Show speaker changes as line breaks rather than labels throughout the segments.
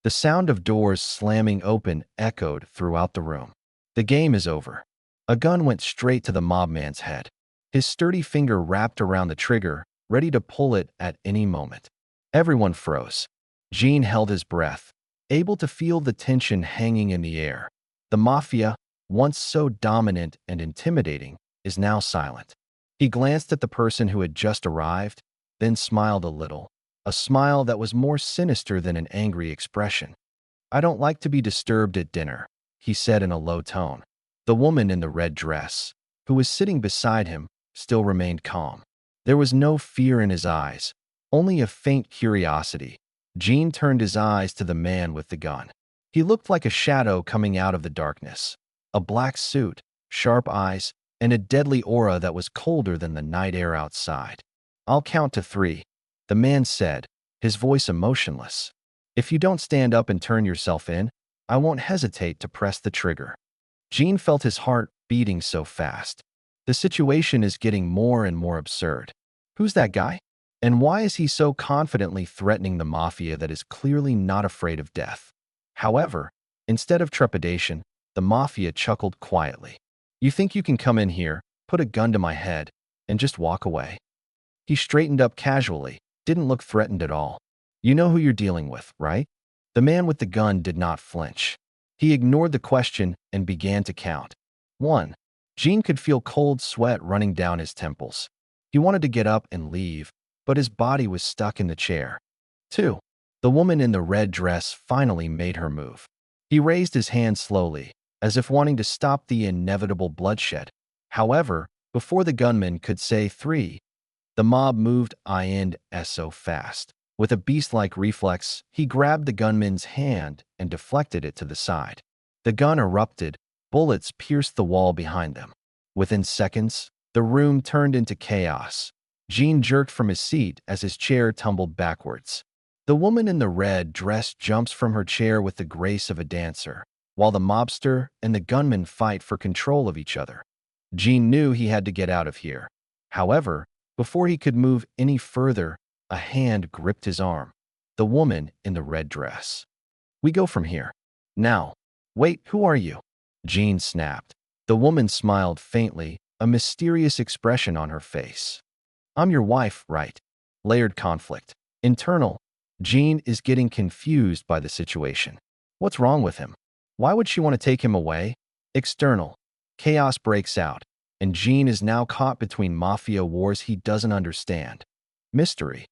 The sound of doors slamming open echoed throughout the room. The game is over. A gun went straight to the mobman's head. His sturdy finger wrapped around the trigger, ready to pull it at any moment. Everyone froze. Jin held his breath, able to feel the tension hanging in the air. The mafia, once so dominant and intimidating, is now silent. He glanced at the person who had just arrived, then smiled a little, a smile that was more sinister than an angry expression. "I don't like to be disturbed at dinner," he said in a low tone. The woman in the red dress, who was sitting beside him, still remained calm. There was no fear in his eyes, only a faint curiosity. Jin turned his eyes to the man with the gun. He looked like a shadow coming out of the darkness. A black suit, sharp eyes, and a deadly aura that was colder than the night air outside. "I'll count to 3, the man said, his voice emotionless. "If you don't stand up and turn yourself in, I won't hesitate to press the trigger." Jin felt his heart beating so fast. The situation is getting more and more absurd. Who's that guy? And why is he so confidently threatening the mafia that is clearly not afraid of death? However, instead of trepidation, the mafia chuckled quietly. "You think you can come in here, put a gun to my head, and just walk away?" He straightened up casually, didn't look threatened at all. "You know who you're dealing with, right?" The man with the gun did not flinch. He ignored the question and began to count. 1. Jin could feel cold sweat running down his temples. He wanted to get up and leave, but his body was stuck in the chair. 2. The woman in the red dress finally made her move. He raised his hand slowly, as if wanting to stop the inevitable bloodshed. However, before the gunman could say 3, the mob moved so fast. With a beast-like reflex, he grabbed the gunman's hand and deflected it to the side. The gun erupted, bullets pierced the wall behind them. Within seconds, the room turned into chaos. Jin jerked from his seat as his chair tumbled backwards. The woman in the red dress jumps from her chair with the grace of a dancer, while the mobster and the gunman fight for control of each other. Jin knew he had to get out of here. However, before he could move any further, a hand gripped his arm. The woman in the red dress. "We go from here. Now." "Wait, who are you?" Jin snapped. The woman smiled faintly, a mysterious expression on her face. "I'm your wife, right?" Layered conflict. Internal. Jin is getting confused by the situation. What's wrong with him? Why would she want to take him away? External. Chaos breaks out, and Jin is now caught between mafia wars he doesn't understand. Mystery.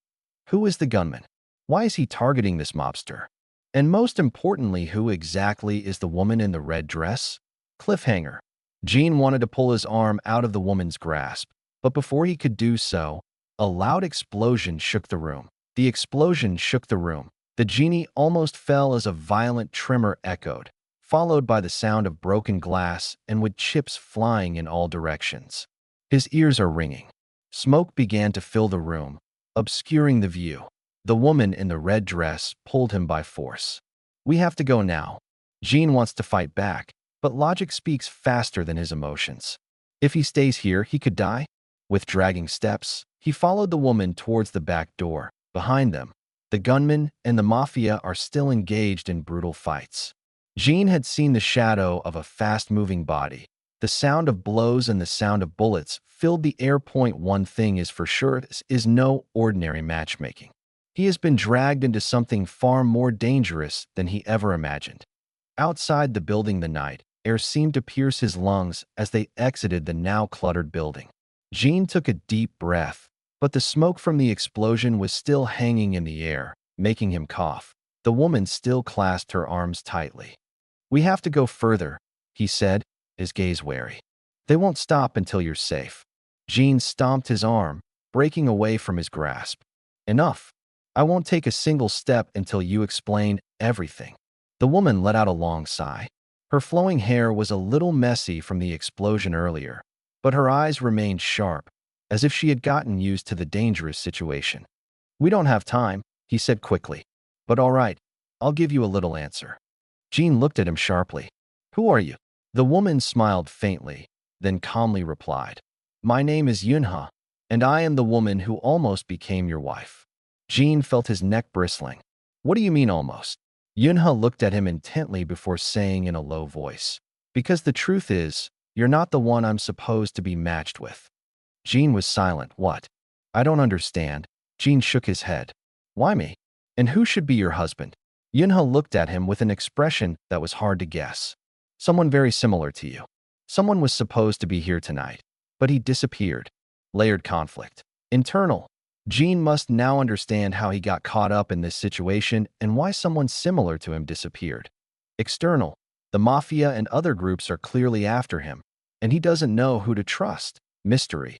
Who is the gunman? Why is he targeting this mobster? And most importantly, who exactly is the woman in the red dress? Cliffhanger. Jin wanted to pull his arm out of the woman's grasp, but before he could do so, a loud explosion shook the room. The explosion shook the room. The genie almost fell as a violent tremor echoed, followed by the sound of broken glass and with chips flying in all directions. His ears are ringing. Smoke began to fill the room, obscuring the view. The woman in the red dress pulled him by force. "We have to go now." Jin wants to fight back, but logic speaks faster than his emotions. If he stays here, he could die. With dragging steps, he followed the woman towards the back door. Behind them, the gunman and the mafia are still engaged in brutal fights. Jin had seen the shadow of a fast-moving body. The sound of blows and the sound of bullets filled the air. One thing is for sure, this is no ordinary matchmaking. He has been dragged into something far more dangerous than he ever imagined. Outside the building, the night air seemed to pierce his lungs as they exited the now cluttered building. Jin took a deep breath, but the smoke from the explosion was still hanging in the air, making him cough. The woman still clasped her arms tightly. "We have to go further," he said, his gaze wary. "They won't stop until you're safe." Jin stomped his arm, breaking away from his grasp. "Enough. I won't take a single step until you explain everything." The woman let out a long sigh. Her flowing hair was a little messy from the explosion earlier, but her eyes remained sharp, as if she had gotten used to the dangerous situation. "We don't have time," he said quickly. "But all right, I'll give you a little answer." Jin looked at him sharply. "Who are you?" The woman smiled faintly, then calmly replied, "My name is Yunha, and I am the woman who almost became your wife." Jin felt his neck bristling. "What do you mean almost?" Yunha looked at him intently before saying in a low voice, "Because the truth is, you're not the one I'm supposed to be matched with." Jin was silent. "What? I don't understand." Jin shook his head. "Why me? And who should be your husband?" Yunha looked at him with an expression that was hard to guess. "Someone very similar to you. Someone was supposed to be here tonight, but he disappeared." Layered conflict. Internal. Jin must now understand how he got caught up in this situation and why someone similar to him disappeared. External. The mafia and other groups are clearly after him, and he doesn't know who to trust. Mystery.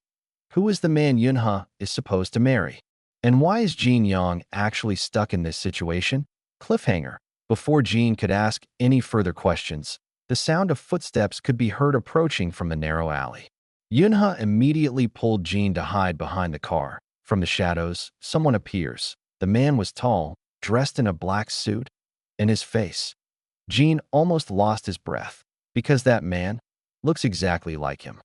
Who is the man Yunha is supposed to marry? And why is Jin Young actually stuck in this situation? Cliffhanger. Before Jin could ask any further questions, the sound of footsteps could be heard approaching from the narrow alley. Yunha immediately pulled Jin to hide behind the car. From the shadows, someone appears. The man was tall, dressed in a black suit, and his face. Jin almost lost his breath, because that man looks exactly like him.